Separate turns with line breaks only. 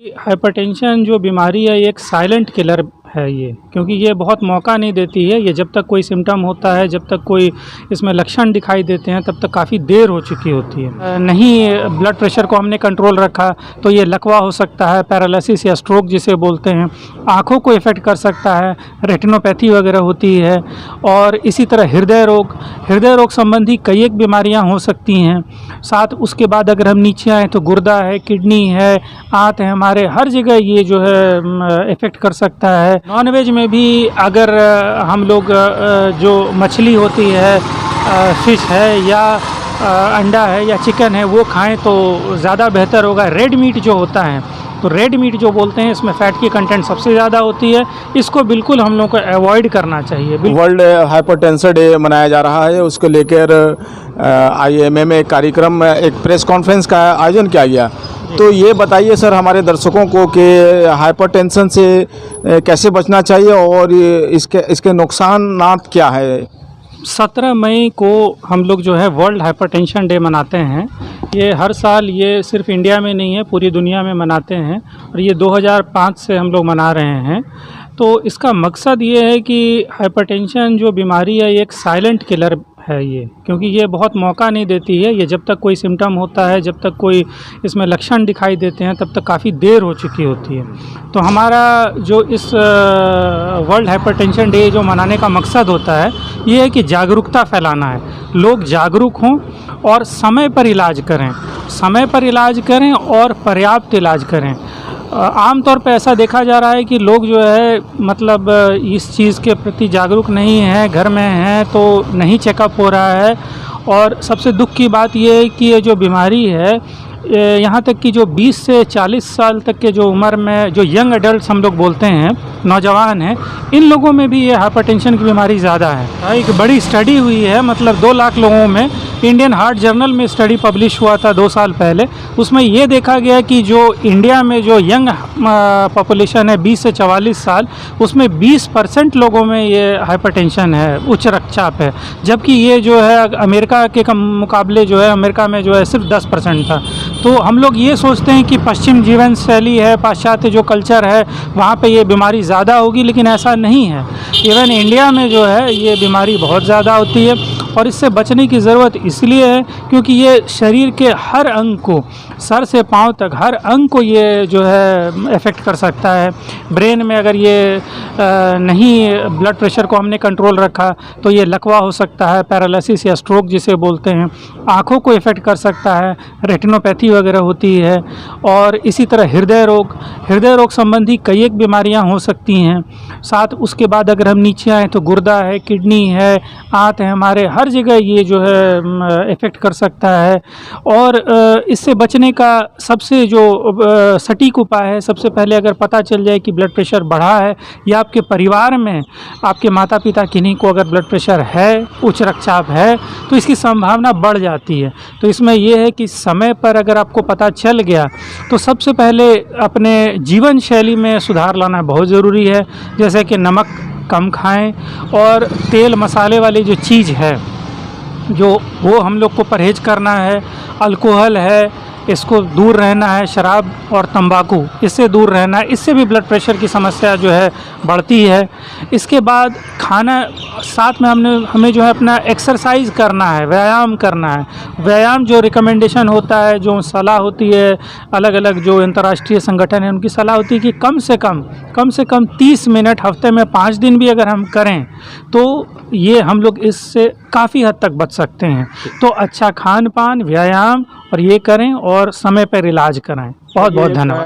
Hypertension जो बीमारी है ये एक साइलेंट किलर है ये, क्योंकि ये बहुत मौका नहीं देती है। ये जब तक कोई सिम्टम होता है, जब तक कोई इसमें लक्षण दिखाई देते हैं, तब तक काफ़ी देर हो चुकी होती है। नहीं ब्लड प्रेशर को हमने कंट्रोल रखा तो ये लकवा हो सकता है, पैरालिसिस या स्ट्रोक जिसे बोलते हैं, आँखों को इफ़ेक्ट कर सकता है, रेटिनोपैथी वगैरह होती है। और इसी तरह हृदय रोग संबंधी कई एक बीमारियाँ हो सकती हैं। साथ उसके बाद अगर हम नीचे आएँ तो गुर्दा है, किडनी है, आंत है, हमारे हर जगह ये जो है इफ़ेक्ट कर सकता है। नॉनवेज में भी अगर हम लोग जो मछली होती है, फ़िश है या अंडा है या चिकन है वो खाएं तो ज़्यादा बेहतर होगा। रेड मीट जो होता है, तो रेड मीट जो बोलते हैं इसमें फ़ैट की कंटेंट सबसे ज़्यादा होती है, इसको बिल्कुल हम लोग को अवॉइड करना चाहिए।
वर्ल्ड हाइपरटेंशन डे मनाया जा रहा है, उसको लेकर IMA में एक कार्यक्रम, एक प्रेस कॉन्फ्रेंस का आयोजन किया गया। तो ये बताइए सर हमारे दर्शकों को कि हाइपरटेंशन से कैसे बचना चाहिए और इसके नुकसानात क्या है।
17 मई को हम लोग जो है वर्ल्ड हाइपरटेंशन डे मनाते हैं। ये हर साल, ये सिर्फ इंडिया में नहीं है, पूरी दुनिया में मनाते हैं और ये 2005 से हम लोग मना रहे हैं। तो इसका मकसद ये है कि हाइपरटेंशन जो बीमारी है ये एक साइलेंट किलर है ये, क्योंकि ये बहुत मौका नहीं देती है। ये जब तक कोई सिम्टम होता है, जब तक कोई इसमें लक्षण दिखाई देते हैं, तब तक काफ़ी देर हो चुकी होती है। तो हमारा जो इस वर्ल्ड हाइपरटेंशन डे जो मनाने का मकसद होता है ये है कि जागरूकता फैलाना है, लोग जागरूक हों और समय पर इलाज करें और पर्याप्त इलाज करें। आम तौर पे ऐसा देखा जा रहा है कि लोग जो है मतलब इस चीज़ के प्रति जागरूक नहीं है, घर में हैं तो नहीं चेकअप हो रहा है। और सबसे दुख की बात ये है कि ये जो बीमारी है, यहाँ तक कि जो 20 से 40 साल तक के जो उम्र में जो यंग एडल्ट हम लोग बोलते हैं, नौजवान हैं, इन लोगों में भी ये हाइपरटेंशन की बीमारी ज़्यादा है। एक बड़ी स्टडी हुई है, मतलब 2 लाख लोगों में, इंडियन हार्ट जर्नल में स्टडी पब्लिश हुआ था 2 साल पहले। उसमें ये देखा गया कि जो इंडिया में जो यंग पॉपुलेशन है 20 से 44 साल, उसमें 20% लोगों में ये हाइपरटेंशन है, उच्च रक्तचाप है। जबकि ये जो है अमेरिका के मुकाबले जो है, अमेरिका में जो है सिर्फ 10% था। तो हम लोग ये सोचते हैं कि पश्चिम जीवन शैली है, पाश्चात्य जो कल्चर है, वहाँ पे ये बीमारी ज़्यादा होगी, लेकिन ऐसा नहीं है। इवन इंडिया में जो है ये बीमारी बहुत ज़्यादा होती है और इससे बचने की ज़रूरत इसलिए है क्योंकि ये शरीर के हर अंग को, सर से पाँव तक हर अंग को ये जो है इफ़ेक्ट कर सकता है। ब्रेन में अगर ये नहीं ब्लड प्रेशर को हमने कंट्रोल रखा तो ये लकवा हो सकता है, पैरालिसिस या स्ट्रोक जिसे बोलते हैं, आँखों को इफ़ेक्ट कर सकता है, रेटिनोपैथी वगैरह होती है। और इसी तरह हृदय रोग संबंधी कई एक बीमारियाँ हो सकती हैं। साथ उसके बाद अगर हम नीचे आएँ तो गुर्दा है, किडनी है, आंत है, हमारे हर जगह ये जो है इफ़ेक्ट कर सकता है। और इससे बचने का सबसे जो सटीक उपाय है, सबसे पहले अगर पता चल जाए कि ब्लड प्रेशर बढ़ा है या आपके परिवार में आपके माता पिता किन्हीं को अगर ब्लड प्रेशर है, उच्च रक्तचाप है, तो इसकी संभावना बढ़ जाती है। तो इसमें यह है कि समय पर अगर आपको पता चल गया तो सबसे पहले अपने जीवन शैली में सुधार लाना बहुत ज़रूरी है। जैसे कि नमक कम खाएं और तेल मसाले वाली जो चीज़ है जो वो हम लोग को परहेज़ करना है। अल्कोहल है, इसको दूर रहना है। शराब और तंबाकू, इससे दूर रहना है। इससे भी ब्लड प्रेशर की समस्या जो है बढ़ती है। इसके बाद खाना, साथ में हमें जो है अपना एक्सरसाइज करना है, व्यायाम करना है। व्यायाम जो रिकमेंडेशन होता है, जो सलाह होती है, अलग अलग जो अंतर्राष्ट्रीय संगठन है उनकी सलाह होती है कि कम से कम 30 मिनट हफ्ते में 5 दिन भी अगर हम करें तो ये हम लोग इससे काफ़ी हद तक बच सकते हैं। तो अच्छा खान पान, व्यायाम और ये करें और समय पर इलाज कराएं। बहुत बहुत धन्यवाद।